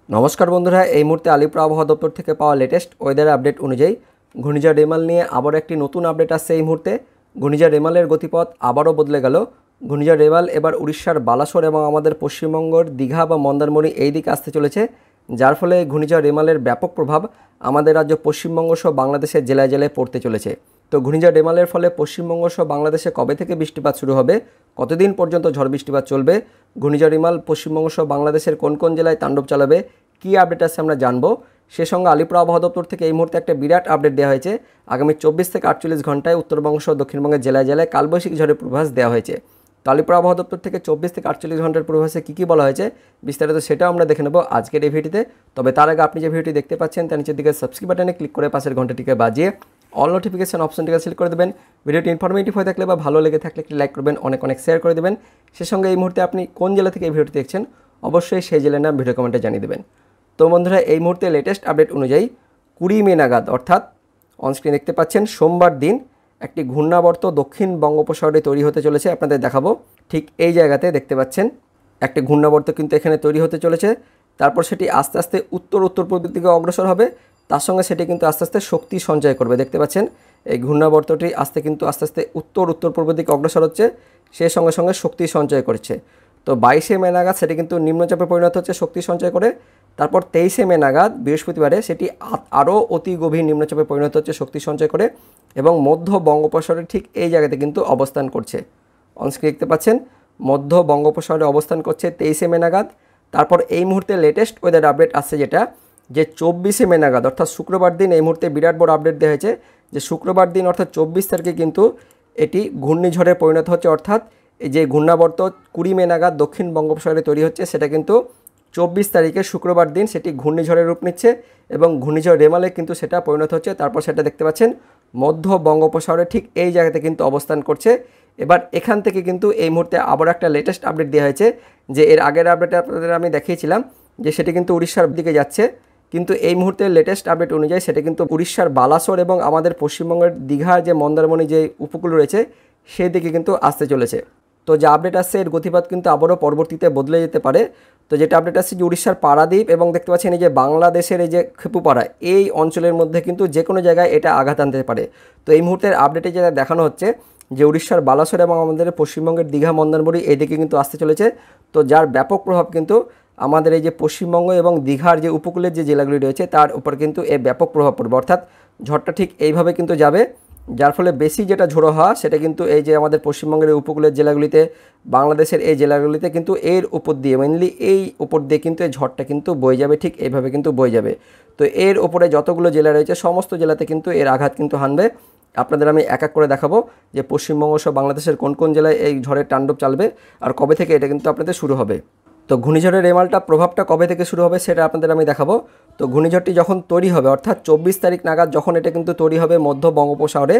নমস্কার বন্ধুরা, এই মুহূর্তে আলিপুর আবহাওয়া দপ্তর থেকে পাওয়া লেটেস্ট ওয়েদার আপডেট অনুযায়ী ঘূর্ণিঝড় রেমাল নিয়ে আবার একটি নতুন আপডেট আসছে। এই মুহূর্তে ঘূর্ণিঝড় রেমালের গতিপথ আবারও বদলে গেল। ঘূর্ণিঝড় রেমাল এবার উড়িষ্যার বালাসোর এবং আমাদের পশ্চিমবঙ্গের দীঘা বা মন্দারমণি এই দিকে আসতে চলেছে, যার ফলে ঘূর্ণিঝড় রেমালের ব্যাপক প্রভাব আমাদের রাজ্য পশ্চিমবঙ্গ সহ বাংলাদেশের জেলায় জেলায় পড়তে চলেছে। তো ঘূর্ণিঝড় রেমালের ফলে পশ্চিমবঙ্গ সহ বাংলাদেশে কবে থেকে বৃষ্টিপাত শুরু হবে, কতদিন পর্যন্ত ঝড় বৃষ্টিপাত চলবে, ঘূর্ণিঝড় রেমাল পশ্চিমবঙ্গ সহ বাংলাদেশের কোন কোন জেলায় তাণ্ডব চালাবে, কী আপডেট আছে আমরা জানবো। সে সঙ্গে আলিপুর আবহাওয়া দপ্তর থেকে এই মুহূর্তে একটা বিরাট আপডেট দেওয়া হয়েছে। আগামী 24 থেকে 48 ঘন্টায় উত্তরবঙ্গ সহ দক্ষিণবঙ্গের জেলায় জেলায় কালবৈশাখী ঝড়ের পূর্বাভাস দেওয়া হয়েছে। তো আলিপুর আবহাওয়া দপ্তর থেকে 24 থেকে 48 ঘন্টার পূর্বাভাসে কী বলা হয়েছে বিস্তারিত সেটাও আমরা দেখে নেব আজকের এই ভিডিওতে। তবে তার আগে আপনি যে ভিডিওটি দেখতে পাচ্ছেন তার নিচের দিকে সাবস্ক্রাইব বাটনে ক্লিক করে পাশের ঘন্টাটিকে বাজিয়ে অল নোটিফিকেশন অপশনটিকে সিলেক্ট করে দেবেন। ভিডিওটি ইনফরমেটিভ হয়ে থাকলে বা ভালো লেগে থাকলে একটি লাইক করবেন, অনেক শেয়ার করে দেবেন। সে সঙ্গে এই মুহূর্তে আপনি কোন জেলা থেকে এই ভিডিওটি দেখছেন অবশ্যই সেই জেলার নাম ভিডিও কমেন্টে জানিয়ে দেবেন। তো বন্ধুরা, এই মুহূর্তে লেটেস্ট আপডেট অনুযায়ী 20 মে নাগাদ অর্থাৎ অনস্ক্রিন দেখতে পাচ্ছেন সোমবার দিন একটি ঘূর্ণাবর্ত দক্ষিণ বঙ্গোপসাগরে তৈরি হতে চলেছে। আপনাদের দেখাবো ঠিক এই জায়গাতে দেখতে পাচ্ছেন একটি ঘূর্ণাবর্ত কিন্তু এখানে তৈরি হতে চলেছে। তারপর সেটি আস্তে আস্তে উত্তর পূর্ব দিকে অগ্রসর হবে, তার সঙ্গে সেটি কিন্তু আস্তে আস্তে শক্তি সঞ্চয় করবে। দেখতে পাচ্ছেন এই ঘূর্ণাবর্তটি আস্তে আস্তে উত্তর পূর্ব দিকে অগ্রসর হচ্ছে, সেই সঙ্গে সঙ্গে শক্তি সঞ্চয় করছে। তো 22 মে নাগাদ সেটি কিন্তু নিম্নচাপে পরিণত হচ্ছে শক্তি সঞ্চয় করে। তারপর 23 মে নাগাদ বৃহস্পতিবারে সেটি আরও অতি গভীর নিম্নচাপে পরিণত হচ্ছে শক্তি সঞ্চয় করে এবং মধ্য বঙ্গোপসাগরে ঠিক এই জায়গাতে কিন্তু অবস্থান করছে। অনস্ক্রিন দেখতে পাচ্ছেন মধ্য বঙ্গোপসাগরে অবস্থান করছে 23 মে নাগাদ। তারপর এই মুহূর্তে লেটেস্ট ওয়েদার আপডেট আসছে যেটা যে 24 মে নাগাদ অর্থাৎ শুক্রবার দিন এই মুহূর্তে বিরাট বড় আপডেট দেওয়া হয়েছে যে শুক্রবার দিন অর্থাৎ 24 তারিখে কিন্তু এটি ঘূর্ণিঝড়ে পরিণত হচ্ছে। অর্থাৎ এই যে ঘূর্ণাবর্ত 20 মে নাগাদ দক্ষিণ বঙ্গোপসাগরে তৈরি হচ্ছে সেটা কিন্তু 24 তারিখে শুক্রবার দিন সেটি ঘূর্ণিঝড়ের রূপ নিচ্ছে এবং ঘূর্ণিঝড় রেমালে কিন্তু সেটা পরিণত হচ্ছে। তারপর সেটা দেখতে পাচ্ছেন মধ্য বঙ্গোপসাগরে ঠিক এই জায়গাতে কিন্তু অবস্থান করছে। এবার এখান থেকে কিন্তু এই মুহূর্তে আবার একটা লেটেস্ট আপডেট দেওয়া হয়েছে যে এর আগের আপডেটে আপনাদের আমি দেখিয়েছিলাম যে সেটি কিন্তু উড়িষ্যার দিকে যাচ্ছে, কিন্তু এই মুহূর্তে লেটেস্ট আপডেট অনুযায়ী সেটা কিন্তু উড়িষ্যার বালাসোর এবং আমাদের পশ্চিমবঙ্গের দীঘা যে মন্দারমণি যে উপকূল রয়েছে সেই দিকে কিন্তু আসতে চলেছে। তো যে আপডেট আসছে এর গতিপথ কিন্তু আবারও পরবর্তীতে বদলে যেতে পারে। তো যেটা আপডেট আসছে যে উড়িষ্যার পারাদ্বীপ এবং দেখতে পাচ্ছেন এই যে বাংলাদেশের এই যে খেপুপাড়া এই অঞ্চলের মধ্যে কিন্তু যে কোনো জায়গায় এটা আঘাত আনতে পারে। তো এই মুহূর্তের আপডেটে যেটা দেখানো হচ্ছে যে উড়িষ্যার বালাসোর এবং আমাদের পশ্চিমবঙ্গের দীঘা মন্দারমণি এদিকে কিন্তু আসতে চলেছে। তো যার ব্যাপক প্রভাব কিন্তু আমাদের এই যে পশ্চিমবঙ্গ এবং দীঘার যে উপকূলের যে জেলাগুলি রয়েছে তার উপর কিন্তু এর ব্যাপক প্রভাব পড়বে। অর্থাৎ ঝড়টা ঠিক এইভাবে কিন্তু যাবে, যার ফলে বেশি যেটা ঝোড়ো হওয়া সেটা কিন্তু এই যে আমাদের পশ্চিমবঙ্গের উপকূলের জেলাগুলিতে বাংলাদেশের এই জেলাগুলিতে কিন্তু এর উপর দিয়ে মেনলি এই উপর দিয়ে কিন্তু এই ঝড়টা কিন্তু বয়ে যাবে, ঠিক এইভাবে কিন্তু বয়ে যাবে। তো এর উপরে যতগুলো জেলা রয়েছে সমস্ত জেলাতে কিন্তু এর আঘাত কিন্তু হানবে। আপনাদের আমি এক এক করে দেখাবো যে পশ্চিমবঙ্গ সহ বাংলাদেশের কোন কোন জেলায় এই ঝড়ের তাণ্ডব চালবে আর কবে থেকে এটা কিন্তু আপনাদের শুরু হবে। তো ঘূর্ণিঝড়ের রেমালটা প্রভাবটা কবে থেকে শুরু হবে সেটা আপনাদের আমি দেখাবো। তো ঘূর্ণিঝড়টি যখন তৈরি হবে অর্থাৎ 24 তারিখ নাগাদ যখন এটা কিন্তু তৈরি হবে মধ্য বঙ্গোপসাগরে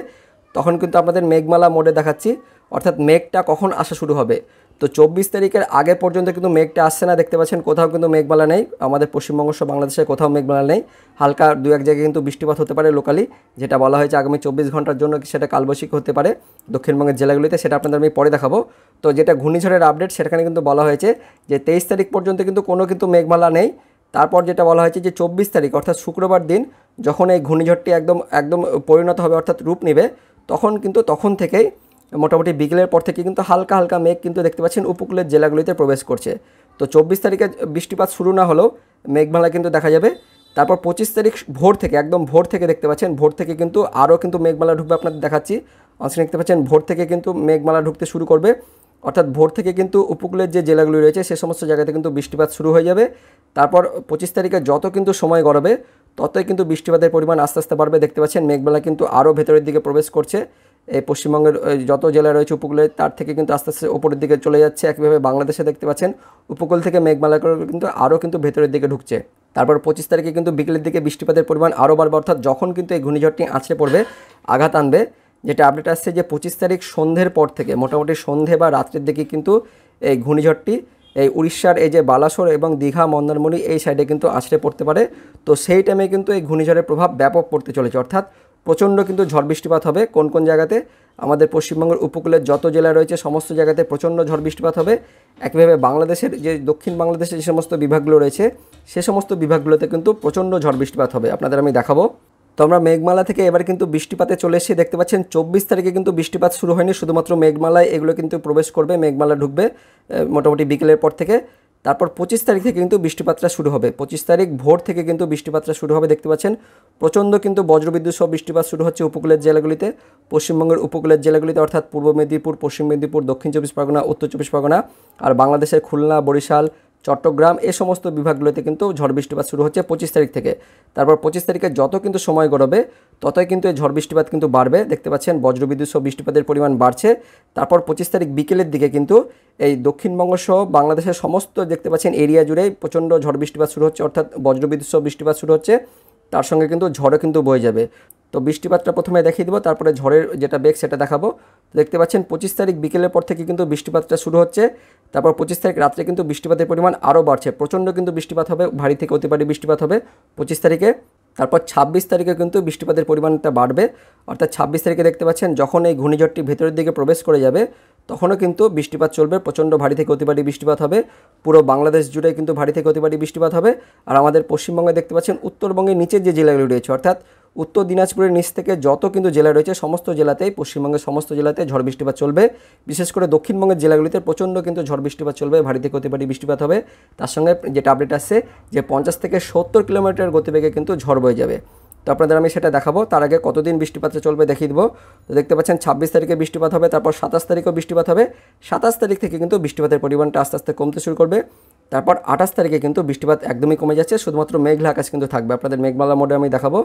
তখন কিন্তু আপনাদের মেঘমালা মোডে দেখাচ্ছি, অর্থাৎ মেঘটা কখন আসা শুরু হবে। তো 24 তারিখের আগে পর্যন্ত কিন্তু মেঘটা আসছে না, দেখতে পাচ্ছেন কোথাও কিন্তু মেঘমালা নেই, আমাদের পশ্চিমবঙ্গ সহ বাংলাদেশে কোথাও মেঘমালা নেই। হালকা দু এক জায়গায় কিন্তু বৃষ্টিপাত হতে পারে লোকালি, যেটা বলা হয়েছে আগামী 24 ঘন্টার জন্য সেটা কালবৈশাখী হতে পারে দক্ষিণবঙ্গের জেলাগুলিতে, সেটা আপনাদের আমি পরে দেখাবো। তো যেটা ঘূর্ণিঝড়ের আপডেট সেখানে কিন্তু বলা হয়েছে যে 23 তারিখ পর্যন্ত কিন্তু কোনো কিন্তু মেঘমালা নেই। তারপর যেটা বলা হয়েছে যে 24 তারিখ অর্থাৎ শুক্রবার দিন যখন এই ঘূর্ণিঝড়টি একদম পরিণত হবে অর্থাৎ রূপ নেবে তখন থেকেই মোটামুটি বিকেলের পর থেকে কিন্তু হালকা মেঘ কিন্তু দেখতে পাচ্ছেন উপকূলের জেলাগুলিতে প্রবেশ করছে। তো 24 তারিখে বৃষ্টিপাত শুরু না হলেও মেঘমালা কিন্তু দেখা যাবে। তারপর 25 তারিখ ভোর থেকে একদম ভোর থেকে দেখতে পাচ্ছেন ভোর থেকে কিন্তু আরও কিন্তু মেঘমালা ঢুকবে, আপনাদের দেখাচ্ছি অনস্ক্রিনে দেখতে পাচ্ছেন ভোর থেকে কিন্তু মেঘমালা ঢুকতে শুরু করবে। অর্থাৎ ভোর থেকে কিন্তু উপকূলের যে জেলাগুলি রয়েছে সে সমস্ত জায়গাতে কিন্তু বৃষ্টিপাত শুরু হয়ে যাবে। তারপর 25 তারিখে যত কিন্তু সময় গড়াবে ততই কিন্তু বৃষ্টিপাতের পরিমাণ আস্তে আস্তে বাড়বে। দেখতে পাচ্ছেন মেঘমালা কিন্তু আরও ভেতরের দিকে প্রবেশ করছে, এই পশ্চিমবঙ্গের যত জেলা রয়েছে উপকূলে তার থেকে কিন্তু আস্তে আস্তে ওপরের দিকে চলে যাচ্ছে। একইভাবে বাংলাদেশে দেখতে পাচ্ছেন উপকূল থেকে মেঘমালা করে কিন্তু আরও কিন্তু ভেতরের দিকে ঢুকছে। তারপর 25 তারিখে কিন্তু বিকেলের দিকে বৃষ্টিপাতের পরিমাণ আরও বাড়বে, অর্থাৎ যখন কিন্তু এই ঘূর্ণিঝড়টি আছড়ে পড়বে আঘাত আনবে। যেটা আপডেট আসছে যে 25 তারিখ সন্ধ্যের পর থেকে মোটামুটি সন্ধে বা রাত্রের দিকে কিন্তু এই ঘূর্ণিঝড়টি এই উড়িষ্যার এই যে বালাসোর এবং দীঘা মন্দারমণি এই সাইডে কিন্তু আছড়ে পড়তে পারে। তো সেই টাইমে কিন্তু এই ঘূর্ণিঝড়ের প্রভাব ব্যাপক পড়তে চলেছে, অর্থাৎ প্রচণ্ড কিন্তু ঝড় বৃষ্টিপাত হবে। কোন কোন জায়গাতে? আমাদের পশ্চিমবঙ্গের উপকূলের যত জেলা রয়েছে সমস্ত জায়গাতে প্রচণ্ড ঝড় বৃষ্টিপাত হবে। একইভাবে বাংলাদেশের যে দক্ষিণ বাংলাদেশের যে সমস্ত বিভাগগুলো রয়েছে সে সমস্ত বিভাগগুলোতে কিন্তু প্রচণ্ড ঝড় বৃষ্টিপাত হবে, আপনাদের আমি দেখাবো। তো আমরা মেঘমালা থেকে এবার কিন্তু বৃষ্টিপাতে চলে এসে দেখতে পাচ্ছেন 24 তারিখে কিন্তু বৃষ্টিপাত শুরু হয়নি, শুধুমাত্র মেঘমালায় এগুলো কিন্তু প্রবেশ করবে, মেঘমালা ঢুকবে মোটামুটি বিকেলের পর থেকে। তারপর 25 তারিখ থেকে কিন্তু বৃষ্টিপাতটা শুরু হবে। 25 তারিখ ভোর থেকে কিন্তু বৃষ্টিপাতটা শুরু হবে। দেখতে পাচ্ছেন প্রচণ্ড কিন্তু বজ্রবিদ্যুৎ সহ বৃষ্টিপাত শুরু হচ্ছে উপকূলের জেলাগুলিতে, পশ্চিমবঙ্গের উপকূলের জেলাগুলিতে, অর্থাৎ পূর্ব মেদিনীপুর, পশ্চিম মেদিনীপুর, দক্ষিণ চব্বিশ পরগনা, উত্তর চব্বিশ পরগনা আর বাংলাদেশের খুলনা, বরিশাল, চট্টগ্রাম এই সমস্ত বিভাগগুলোতে কিন্তু ঝড় বৃষ্টিপাত শুরু হচ্ছে 25 তারিখ থেকে। তারপর 25 তারিখে যত কিন্তু সময় গড়াবে ততই কিন্তু এই ঝড় বৃষ্টিপাত কিন্তু বাড়বে। দেখতে পাচ্ছেন বজ্রবিদ্যুৎ সহ বৃষ্টিপাতের পরিমাণ বাড়ছে। তারপর 25 তারিখ বিকেলের দিকে কিন্তু এই দক্ষিণবঙ্গ সহ বাংলাদেশের সমস্ত দেখতে পাচ্ছেন এরিয়া জুড়েই প্রচণ্ড ঝড় বৃষ্টিপাত শুরু হচ্ছে, অর্থাৎ বজ্রবিদ্যুৎ সহ বৃষ্টিপাত শুরু হচ্ছে। তার সঙ্গে কিন্তু ঝড়ও কিন্তু বয়ে যাবে। তো বৃষ্টিপাতটা প্রথমে দেখিয়ে দেবো, তারপরে ঝড়ের যেটা বেগ সেটা দেখাবো। দেখতে পাচ্ছেন 25 তারিখ বিকেলের পর থেকে কিন্তু বৃষ্টিপাতটা শুরু হচ্ছে। তারপর 25 তারিখ রাত্রে কিন্তু বৃষ্টিপাতের পরিমাণ আরও বাড়ছে, প্রচণ্ড কিন্তু বৃষ্টিপাত হবে, ভারী থেকে অতি ভারী বৃষ্টিপাত হবে 25 তারিখে। তারপর 26 তারিখে কিন্তু বৃষ্টিপাতের পরিমাণটা বাড়বে, অর্থাৎ 26 তারিখে দেখতে পাচ্ছেন যখন এই ঘূর্ণিঝড়টি ভেতরের দিকে প্রবেশ করে যাবে তখনও কিন্তু বৃষ্টিপাত চলবে, প্রচণ্ড ভারী থেকে অতি ভারী বৃষ্টিপাত হবে। পুরো বাংলাদেশ জুড়ে কিন্তু ভারী থেকে অতি ভারী বৃষ্টিপাত হবে। আর আমাদের পশ্চিমবঙ্গে দেখতে পাচ্ছেন উত্তরবঙ্গের নিচের যে জেলাগুলি রয়েছে, অর্থাৎ উত্তর দিনাজপুরের নিচ থেকে যত কিন্তু জেলা রয়েছে সমস্ত জেলাতেই, পশ্চিমবঙ্গের সমস্ত জেলাতে ঝড় বৃষ্টিপাত চলবে। বিশেষ করে দক্ষিণবঙ্গের জেলাগুলিতে প্রচণ্ড কিন্তু ঝড় বৃষ্টিপাত চলবে, ভারী থেকে অতি ভারী বৃষ্টিপাত হবে। তার সঙ্গে যেটা আপডেট আসছে যে 50 থেকে 70 কিলোমিটার গতিবেগে কিন্তু ঝড় বয়ে যাবে। তো আপনাদের আমি সেটা দেখাবো। তার আগে কতদিন বৃষ্টিপাতটা চলবে দেখিয়ে দেবো। তো দেখতে পাচ্ছেন 26 তারিখে বৃষ্টিপাত হবে, তারপর 27 তারিখেও বৃষ্টিপাত হবে। 27 তারিখ থেকে কিন্তু বৃষ্টিপাতের পরিমাণটা আস্তে আস্তে কমতে শুরু করবে। তারপর 28 তারিখে কিন্তু বৃষ্টিপাত একদমই কমে যাচ্ছে, শুধুমাত্র মেঘলা আকাশ কিন্তু থাকবে। আপনাদের মেঘমালা মোডে আমি দেখাবো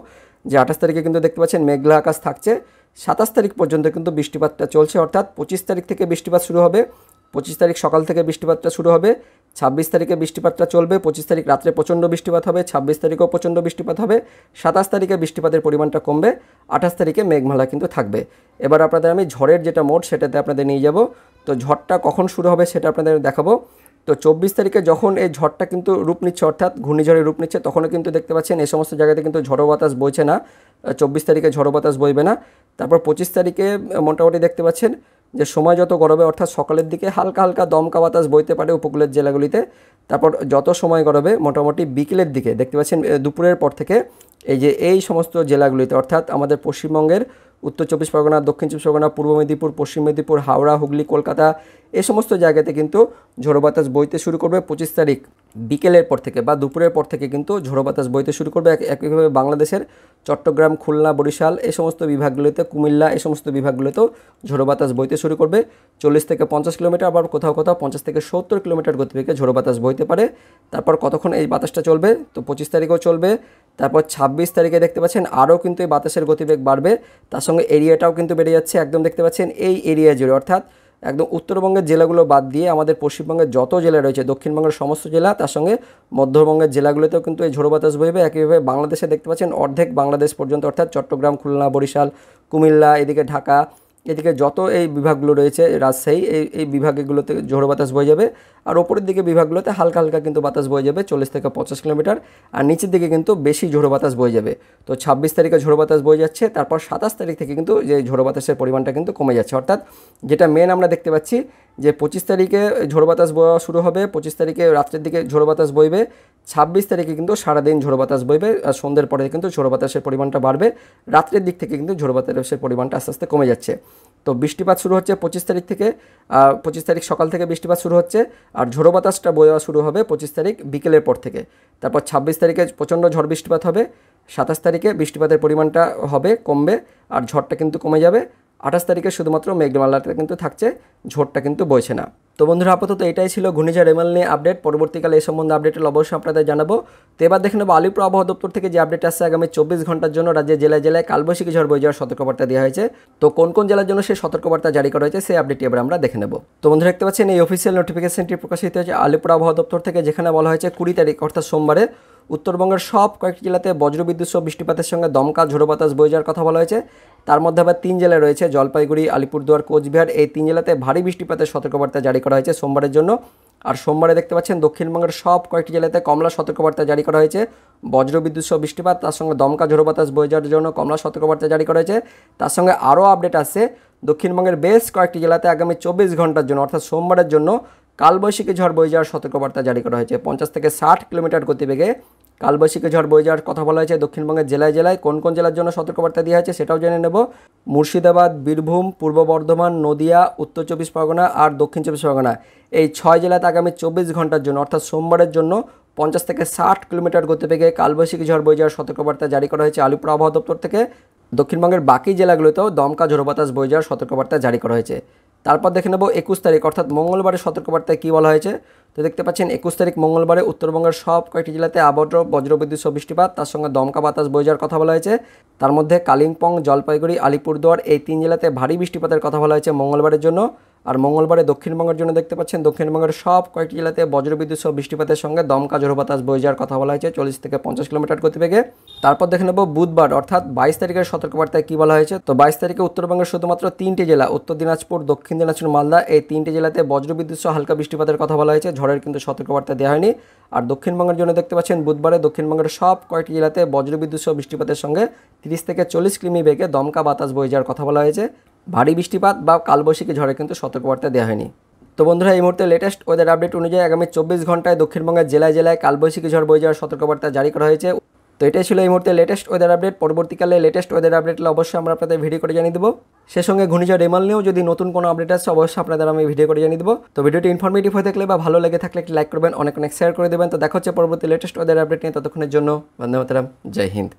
যে 28 তারিখে কিন্তু দেখতে পাচ্ছেন মেঘলা আকাশ থাকছে। 27 তারিখ পর্যন্ত কিন্তু বৃষ্টিপাতটা চলছে, অর্থাৎ 25 তারিখ থেকে বৃষ্টিপাত শুরু হবে। 25 তারিখ সকাল থেকে বৃষ্টিপাতটা শুরু হবে। 26 তারিখে বৃষ্টিপাতটা চলবে। 25 তারিখ রাত্রে প্রচণ্ড বৃষ্টিপাত হবে। 26 তারিখেও প্রচণ্ড বৃষ্টিপাত হবে। 27 তারিখে বৃষ্টিপাতের পরিমাণটা কমবে। 28 তারিখে মেঘমালা কিন্তু থাকবে। এবার আপনাদের আমি ঝড়ের যেটা মোড সেটাতে আপনাদের নিয়ে যাব। তো ঝড়টা কখন শুরু হবে সেটা আপনাদের দেখাবো। তো 24 তারিখে যখন এই ঝড়টা কিন্তু রূপ নিচ্ছে, অর্থাৎ ঘূর্ণিঝড়ের রূপ নিচ্ছে, তখনও কিন্তু দেখতে পাচ্ছেন এই সমস্ত জায়গাতে কিন্তু ঝড়ো বাতাস বইছে না। 24 তারিখে ঝড়ো বাতাস বইবে না। তারপর 25 তারিখে মোটামুটি দেখতে পাচ্ছেন যে সময় যত গড়াবে, অর্থাৎ সকালের দিকে হালকা হালকা দমকা বাতাস বইতে পারে উপকূলের জেলাগুলিতে। তারপর যত সময় গড়াবে মোটামুটি বিকেলের দিকে দেখতে পাচ্ছেন দুপুরের পর থেকে এই সমস্ত জেলাগুলিতে, অর্থাৎ আমাদের পশ্চিমবঙ্গের উত্তর চব্বিশ পরগনা, দক্ষিণ চব্বিশ পরগনা, পূর্ব মেদিনীপুর, পশ্চিম মেদিনীপুর, হাওড়া, হুগলি, কলকাতা এই সমস্ত জায়গাতে কিন্তু ঝোড়ো বাতাস বইতে শুরু করবে 25 তারিখ বিকেলের পর থেকে বা দুপুরের পর থেকে কিন্তু ঝোড়ো বাতাস বইতে শুরু করবে। একইভাবে বাংলাদেশের চট্টগ্রাম, খুলনা, বরিশাল এই সমস্ত বিভাগগুলিতে, কুমিল্লা এই সমস্ত বিভাগগুলিতেও ঝোড়ো বাতাস বইতে শুরু করবে। 40 থেকে 50 কিলোমিটার, আবার কোথাও কোথাও 50 থেকে 70 কিলোমিটার গতিবেগে ঝোড়ো বাতাস বইতে পারে। তারপর কতক্ষণ এই বাতাসটা চলবে? তো 25 তারিখেও চলবে। তারপর 26 তারিখে দেখতে পাচ্ছেন আরও কিন্তু এই বাতাসের গতিবেগ বাড়বে, তার সঙ্গে এরিয়াটাও কিন্তু বেড়ে যাচ্ছে। একদম দেখতে পাচ্ছেন এই এরিয়া জুড়ে, অর্থাৎ একদম উত্তরবঙ্গের জেলাগুলো বাদ দিয়ে আমাদের পশ্চিমবঙ্গের যত জেলা রয়েছে, দক্ষিণবঙ্গের সমস্ত জেলা, তার সঙ্গে মধ্যবঙ্গের জেলাগুলোতেও কিন্তু এই ঝোড়ো বাতাস বইবে। একইভাবে বাংলাদেশে দেখতে পাচ্ছেন অর্ধেক বাংলাদেশ পর্যন্ত, অর্থাৎ চট্টগ্রাম, খুলনা, বরিশাল, কুমিল্লা, এদিকে ঢাকা, এদিকে যত এই বিভাগগুলো রয়েছে, রাজশাহী, এই বিভাগগুলোতে ঝোড়ো বাতাস বয়ে যাবে। আর ওপরের দিকে বিভাগগুলোতে হালকা হালকা কিন্তু বাতাস বয়ে যাবে 40 থেকে 50 কিলোমিটার, আর নিচের দিকে কিন্তু বেশি ঝোড়ো বাতাস বয়ে যাবে। তো 26 তারিখে ঝোড়ো বাতাস বয়ে যাচ্ছে। তারপর 27 তারিখ থেকে কিন্তু যে ঝোড়ো বাতাসের পরিমাণটা কিন্তু কমে যাচ্ছে, অর্থাৎ যেটা মেন আমরা দেখতে পাচ্ছি যে 25 তারিখে ঝোড়ো বাতাস বওয়া শুরু হবে, 25 তারিখে রাত্রের দিকে ঝোড়ো বাতাস বইবে, 26 তারিখে কিন্তু সারাদিন ঝোড়ো বাতাস বইবে, আর সন্ধ্যের পরে কিন্তু ঝোড়ো বাতাসের পরিমাণটা বাড়বে। রাত্রের দিক থেকে কিন্তু ঝোড়ো বাতাসের পরিমাণটা আস্তে আস্তে কমে যাচ্ছে। তো বৃষ্টিপাত শুরু হচ্ছে 25 তারিখ থেকে, 25 তারিখ সকাল থেকে বৃষ্টিপাত শুরু হচ্ছে, আর ঝোড়ো বাতাসটা বওয়া শুরু হবে 25 তারিখ বিকেলের পর থেকে। তারপর 26 তারিখে প্রচণ্ড ঝড় বৃষ্টিপাত হবে। 27 তারিখে বৃষ্টিপাতের পরিমাণটা হবে, কমবে, আর ঝড়টা কিন্তু কমে যাবে। 28 তারিখে শুধুমাত্র মেঘমালাটা কিন্তু থাকছে, ঝড়টা কিন্তু বইছে না। তো বন্ধুরা, আপাতত এটাই ছিল ঘূর্ণিঝড় রেমাল নিয়ে আপডেট। পরবর্তীকালে এই সম্বন্ধে আপডেটের অবশ্যই আপনাদের জানাবো। তো এবার দেখে নেবো আলিপুর আবহাওয়া দপ্তর থেকে যে আপডেট আসছে আগামী 24 ঘন্টার জন্য রাজ্যের জেলায় জেলায় কালবৈশাখী ঝড় বয়ে যাওয়ার সতর্কবার্তা দেওয়া হয়েছে। তো কোন কোন জেলার জন্য সেই সতর্কবার্তা জারি করা হয়েছে সেই আপডেটটি এবার আমরা দেখে নেব। তো বন্ধুরা, দেখতে পাচ্ছেন এই অফিসিয়াল নোটিফিকেশনটি প্রকাশিত হয়েছে আলিপুর আবহাওয়া দপ্তর থেকে, যেখানে বলা হয়েছে 20 তারিখ অর্থাৎ সোমবারে উত্তরবঙ্গের সব কয়েকটি জেলাতে বজ্রবিদ্যুৎ সহ বৃষ্টিপাতের সঙ্গে দমকা ঝোড়ো বাতাস বয়ে যাওয়ার কথা বলা হয়েছে। তার মধ্যে আবার 3 জেলা রয়েছে, জলপাইগুড়ি, আলিপুরদুয়ার, কোচবিহার, এই 3 জেলাতে ভারী বৃষ্টিপাতের সতর্কবার্তা জারি করা হয়েছে সোমবারের জন্য। আর সোমবারে দেখতে পাচ্ছেন দক্ষিণবঙ্গের সব কয়েকটি জেলাতে কমলা সতর্কবার্তা জারি করা হয়েছে। বজ্রবিদ্যুৎ সহ বৃষ্টিপাত, তার সঙ্গে দমকা ঝোড়ো বাতাস বয়ে যাওয়ার জন্য কমলা সতর্কবার্তা জারি করা হয়েছে। তার সঙ্গে আরও আপডেট আছে, দক্ষিণবঙ্গের বেশ কয়েকটি জেলাতে আগামী 24 ঘন্টার জন্য অর্থাৎ সোমবারের জন্য কালবৈশাখী ঝড় বয়ে যাওয়ার সতর্কবার্তা জারি করা হয়েছে। 50 থেকে 60 কিলোমিটার গতিবেগে কালবৈশাখী ঝড় বয়ে যাওয়ার কথা বলা হয়েছে। দক্ষিণবঙ্গের জেলায় জেলায় কোন কোন জেলার জন্য সতর্কবার্তা দেওয়া হয়েছে সেটাও জেনে নেব। মুর্শিদাবাদ, বীরভূম, পূর্ব বর্ধমান, নদিয়া, উত্তর 24 পরগনা আর দক্ষিণ 24 পরগনা, এই 6 জেলাতে আগামী 24 ঘন্টার জন্য অর্থাৎ সোমবারের জন্য 50 থেকে 60 কিলোমিটার গতিবেগে কালবৈশাখী ঝড় বয়ে যাওয়ার সতর্কবার্তা জারি করা হয়েছে আলিপুর আবহাওয়া দপ্তর থেকে। দক্ষিণবঙ্গের বাকি জেলাগুলোতেও দমকা ঝোড়ো বাতাস বয়ে যাওয়ার সতর্কবার্তা জারি করা হয়েছে। তারপর দেখে নেব 21 তারিখ অর্থাৎ মঙ্গলবারের সতর্কবার্তায় কী বলা হয়েছে। তো দেখতে পাচ্ছেন 21 তারিখ মঙ্গলবারে উত্তরবঙ্গের সব কয়েকটি জেলাতে আবদ্ধ বজ্রবিদ্যুৎ সহ বৃষ্টিপাত, তার সঙ্গে দমকা বাতাস বয়ে যাওয়ার কথা বলা হয়েছে। তার মধ্যে কালিম্পং, জলপাইগুড়ি, আলিপুরদুয়ার এই 3 জেলাতে ভারী বৃষ্টিপাতের কথা বলা হয়েছে মঙ্গলবারের জন্য। আর মঙ্গলবারে দক্ষিণবঙ্গের জন্য দেখতে পাচ্ছেন দক্ষিণবঙ্গের সব কয়েকটি জেলাতে বজ্রবিদ্যুৎ সহ বৃষ্টিপাতের সঙ্গে দমকা ঝোড়ো বাতাস বয়ে যাওয়ার কথা বলা হয়েছে 40 থেকে 50 কিলোমিটার গতিবেগে। তারপর দেখে নেব বুধবার অর্থাৎ 22 তারিখের সতর্কবার্তায় কী বলা হয়েছে। তো 22 তারিখে উত্তরবঙ্গের শুধুমাত্র 3টি জেলা উত্তর দিনাজপুর, দক্ষিণ দিনাজপুর, মালদা এই 3টি জেলাতে বজ্রবিদ্যুৎ সহ হালকা বৃষ্টিপাতের কথা বলা হয়েছে, ঝড়ের কিন্তু সতর্কবার্তা দেওয়া হয়নি। আর দক্ষিণবঙ্গের জন্য দেখতে পাচ্ছেন বুধবারে দক্ষিণবঙ্গের সব কয়েকটি জেলাতে বজ্রবিদ্যুৎ সহ বৃষ্টিপাতের সঙ্গে 30 থেকে 40 কিমি বেগে দমকা বাতাস বয়ে যাওয়ার কথা বলা হয়েছে। ভারী বৃষ্টিপাত বা কালবৈশাখী ঝড়ে কিন্তু সতর্কবার্তা দেওয়া হয়নি। তো বন্ধুরা, এই মুহূর্তে লেটেস্ট ওয়েদার আপডেট অনুযায়ী আগামী 24 ঘন্টায় দক্ষিণবঙ্গের জেলায় জেলায় কালবৈশাখী ঝড় বয়ে যাওয়ার সতর্কবার্তা জারি করা হয়েছে। তো এটাই ছিল এই মুহূর্তে লেটেস্ট ওয়েদার আপডেট। পরবর্তীকালে লেটেস্ট ওয়েদার আপডেটগুলো অবশ্যই আমরা আপনাদের ভিডিও করে জানিয়ে দেবো। সে সঙ্গে ঘূর্ণিঝড় রেমাল নিয়েও যদি নতুন কোনো আপডেট আসছে অবশ্যই আপনাদের আমি ভিডিও করে জানিয়ে দেবো। তো ভিডিওটি ইনফরমেটিভ হয়ে থাকলে বা ভালো লেগে থাকলে একটি লাইক করবেন, অনেক অনেক শেয়ার করে দেবেন। তো দেখা হচ্ছে পরবর্তী লেটেস্ট ওয়েদার আপডেট নিয়ে। ততক্ষণের জন্য বন্দে মাতরম, জয় হিন্দ।